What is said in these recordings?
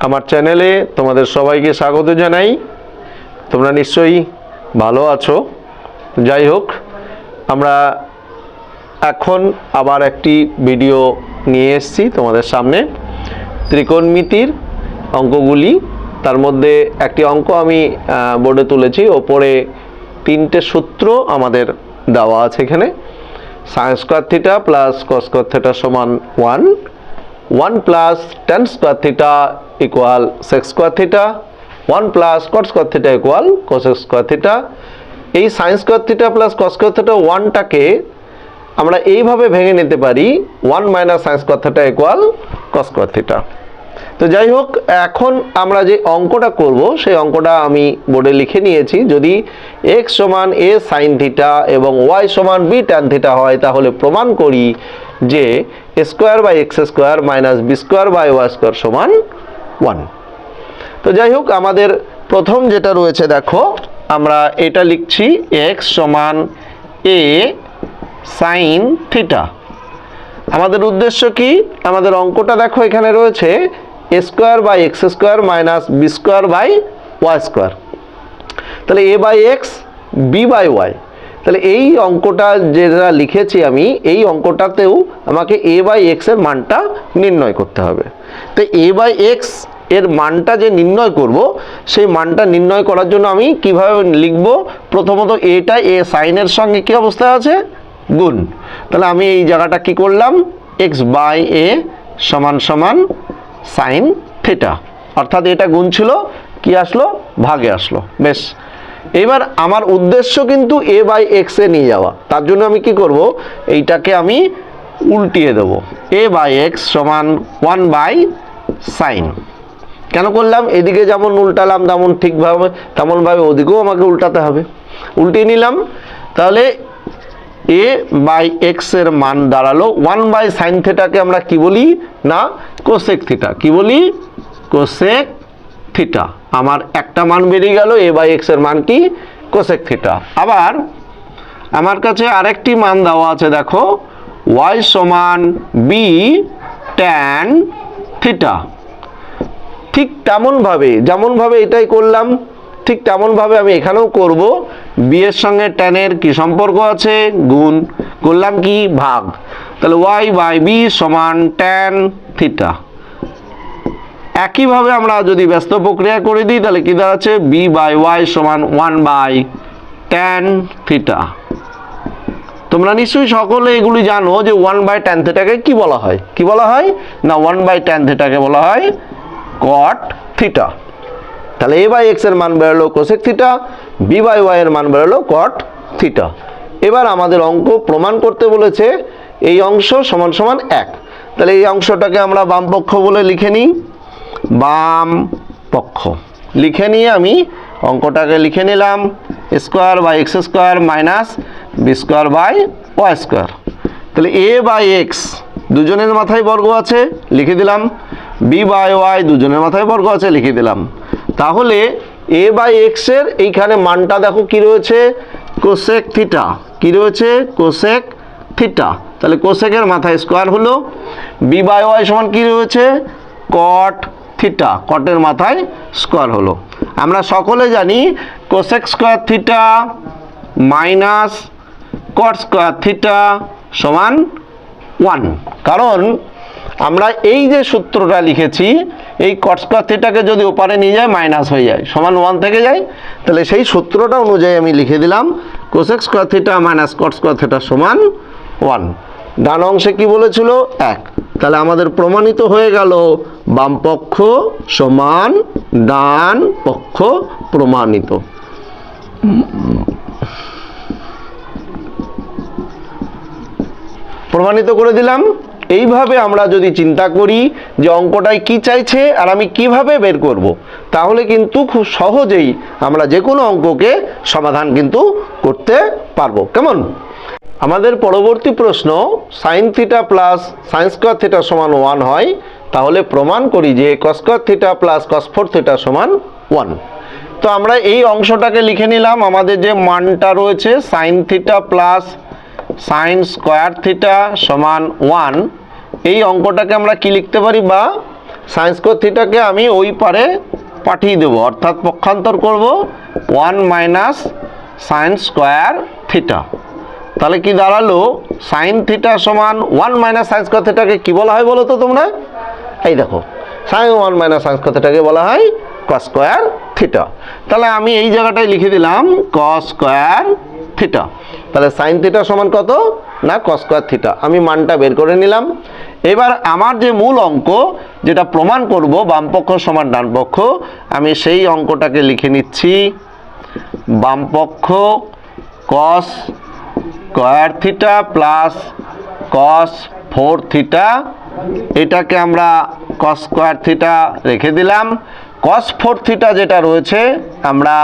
আমার চ্যানেলে তোমাদের সবাইকে স্বাগত জানাই। তোমরা নিশ্চয়ই ভালো আছো। যাই হোক, আমরা এখন আবার একটি ভিডিও নিয়ে এসেছি তোমাদের সামনে, ত্রিকোণমিতির অঙ্কগুলি। তার মধ্যে একটি অঙ্ক আমি বোর্ডে তুলেছি, ওপরে তিনটে সূত্র আমাদের দেওয়া আছে এখানে। sin square theta plus cos square theta সমান 1 plus tan square theta equal sec square theta, 1 plus cot square theta equal cosec square theta. এই sin square theta plus cos square theta 1টাকে আমরা এইভাবে ভেঙে নিতে পারি 1 minus sin square theta equal cos square theta. তো যাই হোক, এখন আমরা যে অঙ্কটা করব সেই অঙ্কটা আমি বোর্ডে লিখে নিয়েছি। যদি x সমান a sin থিটা এবং y সমান b tan থিটা হয়, তাহলে প্রমাণ করি যে a square by x square minus b square by y square সমান 1। তো যাই হোক, আমাদের প্রথম যেটা রয়েছে দেখো, আমরা এটা লিখছি x সমান a sin থিটা। আমাদের উদ্দেশ্য কি? আমাদের অঙ্কটা দেখো এখানে রয়েছে a square by x square minus b square by y square. তাহলে a by x b by y। তাহলে এই অঙ্কটা যেটা লিখেছি আমি, এই অঙ্কটাতেও আমাকে a বাই x এর মানটা নির্ণয় করতে হবে। তো a বাই x এর মানটা যে নির্ণয় করব, সেই মানটা নির্ণয় করার জন্য আমি কিভাবে লিখব? প্রথমত এটা a সাইনের সঙ্গে কি অবস্থায় আছে? গুণ। তাহলে আমি এই জায়গাটা কি করলাম? x বাই a সমান সমান সাইন থিটা, অর্থাৎ এটা গুণ ছিল, কি আসলো? ভাগে আসলো। বেশ, এবার আমার উদ্দেশ্য কিন্তু a বাই x এ নিয়ে যাওয়া। তার জন্য আমি কি করব? এইটাকে আমি উল্টিয়ে দেব। a বাই x সমান 1 বাই সাইন। কেন করলাম? এদিকে যেমন উল্টালাম তেমনভাবে ওদিকেও আমাকে উল্টাতে হবে। উল্টিয়ে নিলাম। তাহলে a বাই x এর মান দাঁড়ালো 1 বাই সাইন থিটাকে আমরা কি বলি? না, কোসেক থিটা। কি বলি? Cosec theta. আমার একটা মান বেরিয়ে গেল, a বাই x এর মান কি? Cosec theta. আবার আমার কাছে আরেকটি মান দেওয়া আছে, দেখো y সমান b tan থিটা। ঠিক যেমনভাবে এটাই করলাম, ঠিক তেমনভাবে আমি এখানেও করব। b এর সঙ্গে tan এর কি সম্পর্ক আছে? গুণ। করলাম কি? ভাগ। তাহলে y বাই b সমান tan থিটা। একইভাবে আমরা যদি ব্যস্ত প্রক্রিয়া করে দিই, তাহলে কি দাঁড়াচ্ছে? b বাই y সমান 1 বাই tan থিটা। তোমরা নিশ্চয়ই সকলে এগুলি জানো যে 1 বাই tan থিটাকে কি বলা হয়? কি বলা হয়? না, 1 বাই tan থিটাকে বলা হয় cot থিটা। তাহলে a বাই x এর মান বেরোলো cosec theta, b by y এর মান বেরোলো cot থিটা। এবার আমাদের অঙ্ক প্রমাণ করতে বলেছে এই অংশ সমান সমান 1। তাহলে এই অংশটাকে আমরা বাম পক্ষ বলে লিখে নিই। বাম পক্ষ লিখে নিয়ে আমি অঙ্কটাকে লিখে নিলাম square by x square minus b square by y square. তাহলে a বাই এক্স দুজনের মাথায় বর্গ আছে, লিখে দিলাম। b বাই ওয়াই দুজনের মাথায় বর্গ আছে, লিখে দিলাম। তাহলে a বাই এক্স এর এইখানে মানটা দেখো কি রয়েছে? Cosec theta. কি রয়েছে? Cosec theta. তাহলে কোসেকের মাথায় স্কোয়ার হলো। b বাই ওয়াই সমান কি রয়েছে? কট থিটা। কটের মাথায় স্কোয়ার হলো। আমরা সকলে জানি cosec square theta minus cot square theta সমান 1। কারণ আমরা এই যে সূত্রটা লিখেছি, এই কট স্কয়ার থিটাকে যদি ওপারে নিয়ে যায় মাইনাস হয়ে যায়, সমান 1 থেকে যায়। তাহলে সেই সূত্রটা অনুযায়ী আমি লিখে দিলাম কোসেক স্কয়ার থিটা মাইনাস কট স্কয়ার থিটা সমান 1। ডান অংশে কি বলেছিল? 1। তাহলে আমাদের প্রমাণিত হয়ে গেল বাম পক্ষ সমান ডান পক্ষ প্রমাণিত। প্রমাণিত করে দিলাম। এইভাবে আমরা যদি চিন্তা করি যে অঙ্কটায় কি চাইছে আর আমি কিভাবে বের করব, তাহলে কিন্তু খুব সহজেই আমরা যে কোনো অঙ্ককে সমাধান কিন্তু করতে পারবো। কেমন? আমাদের পরবর্তী প্রশ্ন, sine theta plus sine square theta সমান 1 হয়, তাহলে প্রমাণ করি যে কস square theta plus cos 4 theta সমান 1। তো আমরা এই অংশটাকে লিখে নিলাম। আমাদের যে মানটা রয়েছে sine theta plus sine square theta সমান 1, এই অঙ্কটাকে আমরা কি লিখতে পারি? বা সাইন স্কোয়ার থিটাকে আমি ওই পারে পাঠিয়ে দেবো, অর্থাৎ পক্ষান্তর করব 1 মাইনাস সাইন স্কোয়ার থিটা। তাহলে কি দাঁড়ালো, সাইন থিটা সমান 1 মাইনাস সাইন স্কোয়ার থিটাকে কী বলা হয় বলো তো তোমরা? এই দেখো, সাইন 1 মাইনাস সাইন স্কোয়ার থিটাকে বলা হয় কস স্কোয়ার থিটা। তাহলে আমি এই জায়গাটায় লিখে দিলাম কস স্কোয়ার থিটা। তাহলে সাইন থিটা সমান কত না কস স্কোয়ার থিটা, আমি মানটা বের করে নিলাম। এবার আমার যে মূল অঙ্ক যেটা প্রমাণ করব বামপক্ষ সমান ডানপক্ষ, আমি সেই অঙ্কটাকে লিখে নিচ্ছি। বামপক্ষ cos square theta plus cos 4 theta, এটাকে আমরা কস স্কোয়ার থিটা রেখে দিলাম। কস 4 থিটা যেটা রয়েছে আমরা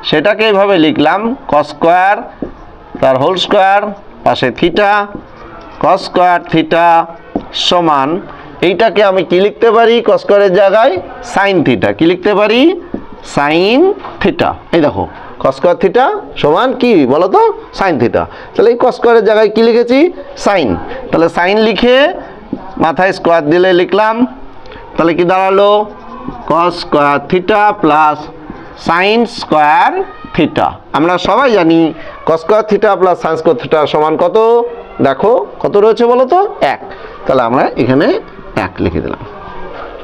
সেটাকে এইভাবে লিখলাম কস স্কোয়ার তার হোল স্কোয়ার পাশে থিটা, কস স্কোয়ার থিটা সমান এইটাকে আমি কি লিখতে পারি, কস স্কোয়ারের জায়গায় সাইন থিটা, কি লিখতে পারি সাইন থিটা। এই দেখো কস স্কোয়ার থিটা সমান কি বলো তো সাইন থিটা। তাহলে এই কস স্কোয়ারের জায়গায় কি লিখেছি সাইন, তাহলে সাইন লিখে মাথায় স্কোয়ার দিলে লিখলাম। তাহলে কি দাঁড়ালো কস square theta plus sine square theta. আমরা সবাই জানি কস square theta plus sine square theta সমান কত, দেখো কত রয়েছে বলো তো 1। তাহলে আমরা এখানে 1 লিখে দিলাম,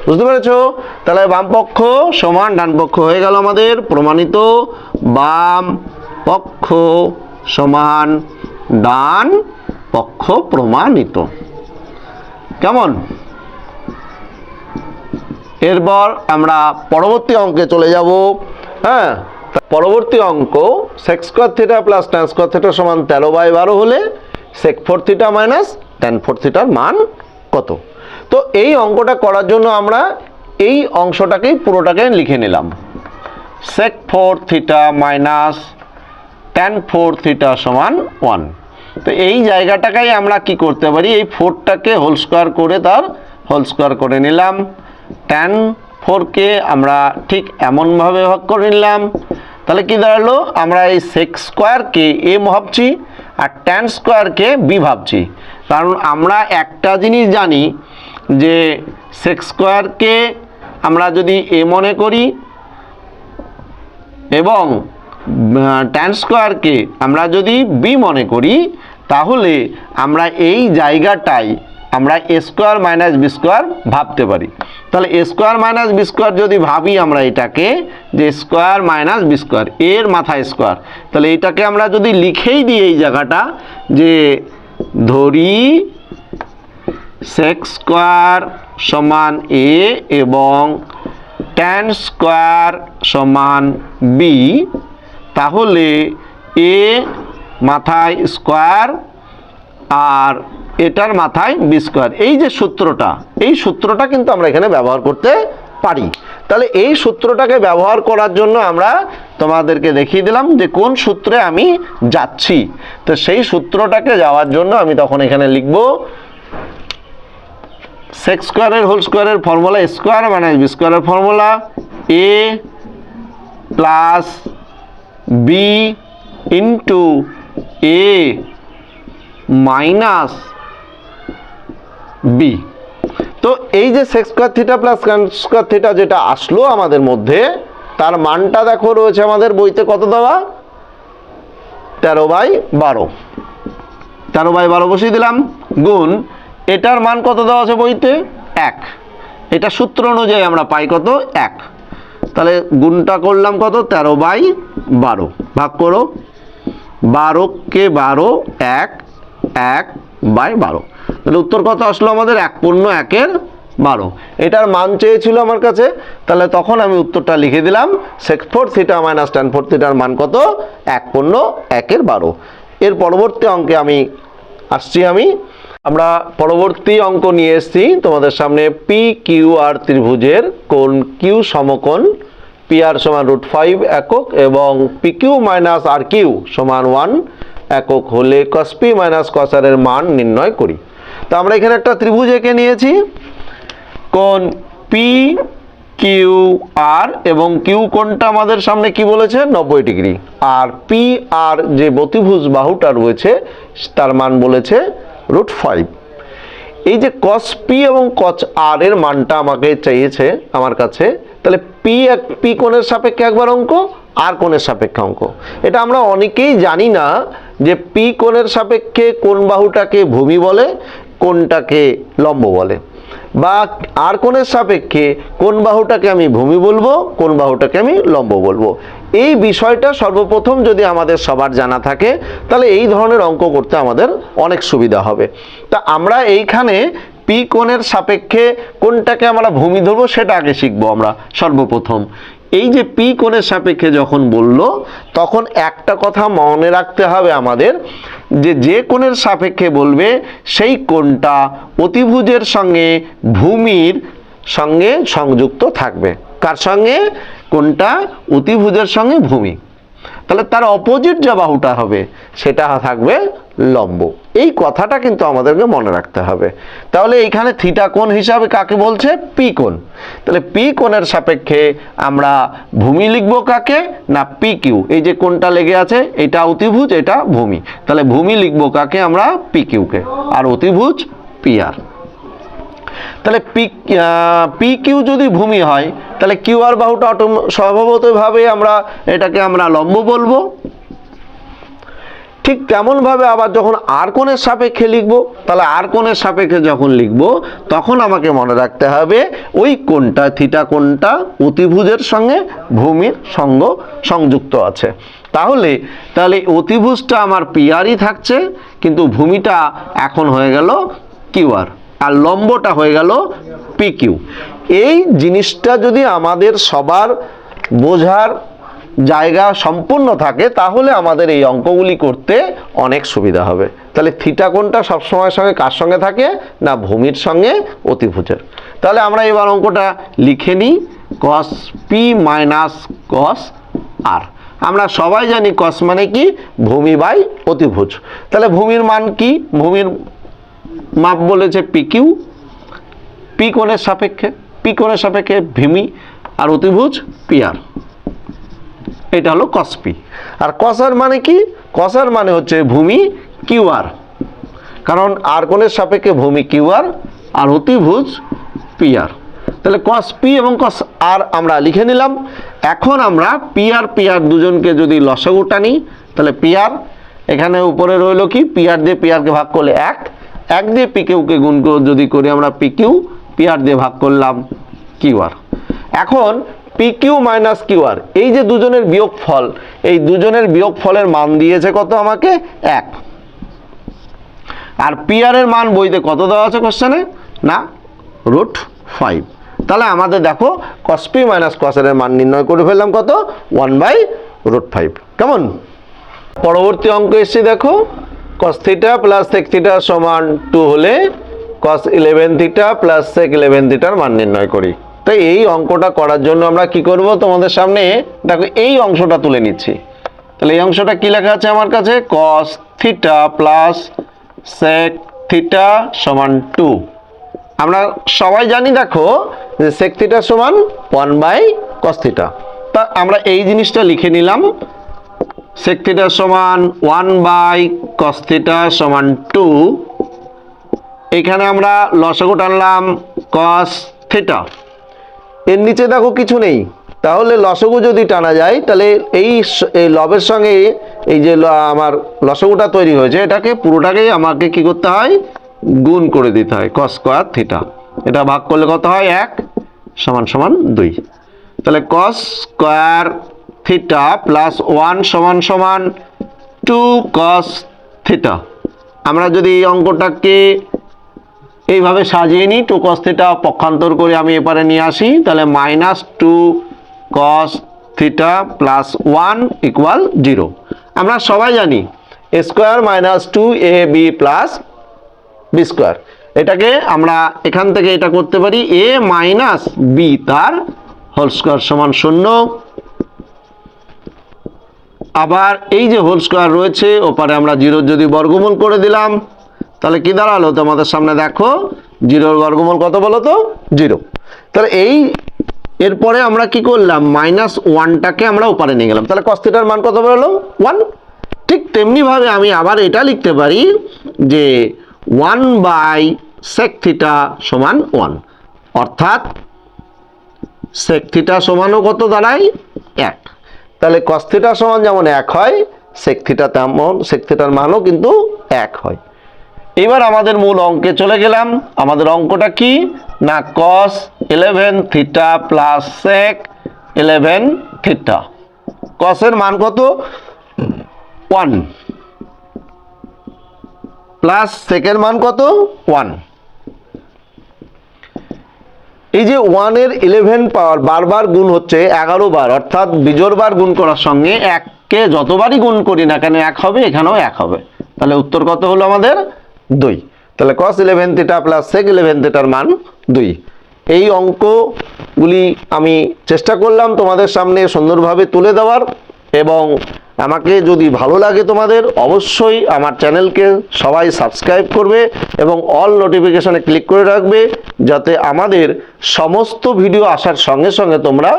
বুঝতে পেরেছো? তাহলে বাম পক্ষ সমান ডান পক্ষ হয়ে গেল আমাদের প্রমাণিত। বাম পক্ষ সমান ডান পক্ষ প্রমাণিত। কেমন? এরপর আমরা পরবর্তী অঙ্কে চলে যাব। হ্যাঁ, পরবর্তী অঙ্ক sec square theta plus tan square theta সমান 13/12 হলে সেক 4 থিটা মাইনাস ট্যান 4 থিটার মান কত? তো এই অঙ্কটা করার জন্য আমরা এই অংশটাকেই পুরোটাকে লিখে নিলাম, সেক 4 থিটা মাইনাস ট্যান 4 থিটা সমান 1। তো এই জায়গাটাকেই আমরা কি করতে পারি, এই 4টাকে হোল স্কোয়ার করে তার হোল স্কোয়ার করে নিলাম। ট্যান 4কে আমরা ঠিক এমনভাবে ভাগ করে নিলাম। তাহলে কি দাঁড়ালো, আমরা এই সেক স্কোয়ারকে এ ভাবছি আর ট্যান স্কোয়ারকে বি ভাবছি। কারণ আমরা একটা জিনিস জানি যে সেক স্কোয়ারকে আমরা যদি এ মনে করি এবং ট্যান স্কোয়ারকে আমরা যদি বি মনে করি, তাহলে আমরা এই জায়গাটায় আমরা এ স্কোয়ার মাইনাস বি স্কোয়ার ভাবতে পারি। তাহলে এ স্কোয়ার মাইনাস বি স্কোয়ার যদি ভাবি আমরা এটাকে যে স্কোয়ার মাইনাস বি স্কোয়ার এর মাথায় স্কোয়ার, তাহলে এটাকে আমরা যদি লিখেই দিই এই জায়গাটা যে ধরি সেক স্কোয়ার সমান এ এবং ট্যান স্কোয়ার সমান বি, তাহলে এ মাথায় স্কোয়ার আর এটার মাথায় বি স্কোয়ার, এই যে সূত্রটা, এই সূত্রটা কিন্তু আমরা এখানে ব্যবহার করতে পারি। তাহলে এই সূত্রটাকে ব্যবহার করার জন্য আমরা তোমাদেরকে দেখিয়ে দিলাম যে কোন সূত্রে আমি যাচ্ছি। তো সেই সূত্রটাকে যাওয়ার জন্য আমি তখন এখানে লিখব সেক স্কোয়ারের হোল স্কোয়ারের ফর্মুলা স্কোয়ার মাইনাস বি স্কোয়ারের formula a plus b into a minus b. তো এই যে sec square theta plus tan square theta যেটা আসলো আমাদের মধ্যে, তার মানটা দেখো রয়েছে আমাদের বইতে কত দেওয়া 13/12। 13/12 বসিয়ে দিলাম গুণ এটার মান কত দেওয়া আছে বইতে 1। এটা সূত্র অনুযায়ী আমরা পাই কত 1। তাহলে গুণটা করলাম কত 13/12, ভাগ করো 12কে 12 1 1/12। তাহলে উত্তর কত আসলো আমাদের 1/1/12। এটার মান চেয়েছিল আমার কাছে, তাহলে তখন আমি উত্তরটা লিখে দিলাম সেক 4 থিটা মাইনাস ট্যান 4 থিটার মান কত 1/1/12। এর পরবর্তী অঙ্কে আমি আসছি। আমরা পরবর্তী অঙ্ক নিয়ে এসেছি তোমাদের সামনে। পি কিউ আর ত্রিভুজের কোণ কিউ সমকোণ পি আর সমান √5 একক এবং পি কিউ মাইনাস আর কিউ সমান 1 একক হলে কস পি মাইনাস কস আর এর মান নির্ণয় করি। তো আমরা এখানে একটা ত্রিভুজ এঁকে নিয়েছি, কোণ পি কিউ আর এবং কিউ কোণটা আমাদের সামনে কি বলেছে 90 ডিগ্রি, আর পি আর যে বতিভুজ বাহুটা রয়েছে তার মান বলেছে √5। এই যে cos p এবং cos r এর মানটা আমাকে চাইছে আমার কাছে, তাহলে p কোণের সাপেক্ষে একবার অঙ্ক, r কোণের সাপেক্ষে অঙ্ক। এটা আমরা অনেকেই জানি না যে p কোণের সাপেক্ষে কোন বাহুটাকে ভূমি বলে, কোনটাকে লম্ব বলে, বা r কোণের সাপেক্ষে কোন বাহুটাকে আমি ভূমি বলবো, কোন বাহুটাকে আমি লম্ব বলবো। এই বিষয়টা সর্বপ্রথম যদি আমাদের সবার জানা থাকে, তাহলে এই ধরনের অঙ্ক করতে আমাদের অনেক সুবিধা হবে। তা আমরা এইখানে p কোণের সাপেক্ষে কোনটাকে আমরা ভূমি ধরবো সেটা আগে শিখবো আমরা সর্বপ্রথম। এই যে p কোণের সাপেক্ষে যখন বললো, তখন একটা কথা মনে রাখতে হবে আমাদের, যে কোণের সাপেক্ষে বলবে সেই কোণটা অতিভুজের সঙ্গে ভূমির সঙ্গে সংযুক্ত থাকবে। কার সঙ্গে? কোণটা অতিভুজের সঙ্গে ভূমি। তাহলে তার অপোজিট যে বাহুটা হবে সেটা থাকবে লম্ব। এই কথাটা কিন্তু আমাদেরকে মনে রাখতে হবে। তাহলে এইখানে থিটা কোণ হিসাবে কাকে বলছে? p কোণ। তাহলে p কোণের সাপেক্ষে আমরা ভূমি লিখবো কাকে? না pq। এই যে কোণটা লেগে আছে এটা অতিভুজ, এটা ভূমি, তাহলে ভূমি লিখবো কাকে আমরা? pq কে, আর অতিভুজ pr। তাহলে pq যদি ভূমি হয়, তাহলে qr বাহুটা স্বভাবতভাবে এটাকে আমরা লম্ব বলবো। ঠিক তেমন ভাবে আবার যখন r কোণের সাপেক্ষে লিখবো, তাহলে r কোণের সাপেক্ষে যখন লিখবো, তখন আমাকে মনে রাখতে হবে ওই কোণটা, থিটা কোণটা অতিভুজের সঙ্গে ভূমির সংযুক্ত আছে। তাহলে অতিভুজটা আমার pr-ই থাকছে, কিন্তু ভূমিটা এখন হয়ে গেল qr, আর লম্বটা হয়ে গেল pq। এই জিনিসটা যদি আমাদের সবার বোঝার জায়গা সম্পূর্ণ থাকে, তাহলে আমাদের এই অঙ্কগুলি করতে অনেক সুবিধা হবে। তাহলে থিটা কোণটা সবসময় সঙ্গে কার সঙ্গে থাকে? না ভূমির সঙ্গে অতিভুজের। তাহলে আমরা এবার অঙ্কটা লিখে নিই, cos p minus cos r। আমরা সবাই জানি cos মানে কি? ভূমি বাই অতিভুজ। তাহলে ভূমির মান কি? ভূমির মাপ বলেছে pq, p কোণের সাপেক্ষে ভূমি, আর অতিভুজ pr। এটা হলো cos p। আর cos r মানে কি? cos r মানে হচ্ছে ভূমি qr, কারণ r কোণের সাপেক্ষে ভূমি qr আর অতিভুজ pr। তাহলে cos p এবং cos r আমরা লিখে নিলাম। এখন আমরা pr দুজনকে যদি লসাগু টানি, তাহলে pr এখানে উপরে রইল কি? pr দিয়ে pr কে ভাগ করলে 1 দিয়ে pq কে গুণ যদি করি আমরা pq, pr দিয়ে ভাগ করলাম qr। এখন pq মাইনাস qr, এই যে দুজনের বিয়োগফল, এই দুজনের বিয়োগফলের মান দিয়েছে কত আমাকে? 1। আর pr এর মান বইতে কত দেওয়া আছে কোশ্চেনে? না √5। তাহলে আমাদের দেখো cos p minus cos r এর মান নির্ণয় করে ফেললাম কত? 1/√5। কেমন? পরবর্তী অঙ্ক এসেছি, দেখো cos theta plus sec theta সমান 2 হলে cos 11 থিটা প্লাস sec 11 থিটার মান নির্ণয় করি। তো এই অঙ্কটা করার জন্য আমরা কি করব? তোমাদের সামনে দেখো এই অংশটা তুলে নিচ্ছি। তাহলে এই অংশটা কি লেখা আছে আমার কাছে? cos theta plus sec theta সমান 2। আমরা সবাই জানি দেখো যে sec থিটা সমান 1/cos থিটা। তা আমরা এই জিনিসটা লিখে নিলাম, sec থিটা সমান 1/cos থিটা সমান 2। এখানে আমরা লসাগু টানলাম cos থিটা, এর নিচে দেখো কিছু নেই, তাহলে লসাগু যদি টানা যায়, তাহলে এই লবের সঙ্গে এই যে আমার লসাগুটা তৈরি হয়েছে, এটাকে পুরোটাকেই আমাকে কি করতে হয়? গুণ করে দিতে হয় cos স্কয়ার থিটা। এটা ভাগ করলে কত হয়? 1 সমান 2। তাহলে cos স্কয়ার থিটা প্লাস 1 সমান 2 cos থিটা। আমরা যদি এই অঙ্কটাকে এইভাবে সাজিয়ে নিই, 2 cos থিটা পক্ষান্তর করে আমি এপারে নিয়ে আসি, তাহলে -2 cos থিটা প্লাস 1 ইকুয়াল 0। আমরা সবাই জানি a square minus 2ab plus b square. এটাকে আমরা এখান থেকে এটা করতে পারি a মাইনাস b তার হোল স্কয়ার সমান 0। আবার এই যে হোল স্কয়ার রয়েছে, ওপারে আমরা 0 যদি বর্গমূল করে দিলাম, তাহলে কি দাঁড়ালো তোমাদের সামনে? দেখো 0 বর্গমূল কত বলো তো? 0। তাহলে এরপরে আমরা কি করলাম? -1টাকে আমরা ওপারে নিয়ে গেলাম, তাহলে cos থিটার মান কত বেরোলো? 1। ঠিক তেমনি ভাবে আমি আবার এটা লিখতে পারি যে 1/sec sec থিটা সমান 1, অর্থাৎ sec থিটা সমানও কত দাঁড়ায় 1। তাহলে cos থিটা সমান যেমন 1 হয়, sec থিটা তেমন sec থিটার মানও কিন্তু 1 হয়। এবার আমাদের মূল অঙ্কে চলে গেলাম। আমাদের অঙ্কটা কি না, cos 11 theta plus sec 11 theta. cos এর মান কত 1 প্লাস sec এর মান কত 1। এই যে 1 এর 11 পাওয়ার বারবার গুণ হচ্ছে 11 বার, অর্থাৎ বিজোড় বার গুণ করার সঙ্গে 1 কে যতবারই গুণ করি না কেন 1 হবে, এখানেও 1 হবে। তাহলে উত্তর কত হলো আমাদের 2। তাহলে cos 11 থিটা প্লাস sec 11 থিটার মান 2। এই অঙ্কগুলি আমি চেষ্টা করলাম তোমাদের সামনে সুন্দরভাবে তুলে দেওয়ার, এবং আমাকে যদি ভালো লাগে তোমাদের অবশ্যই আমার চ্যানেলকে সবাই সাবস্ক্রাইব করবে এবং অল নোটিফিকেশনে ক্লিক করে রাখবে, যাতে আমাদের সমস্ত ভিডিও আসার সঙ্গে সঙ্গে তোমরা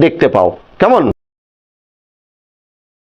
দেখতে পাও। কেমন?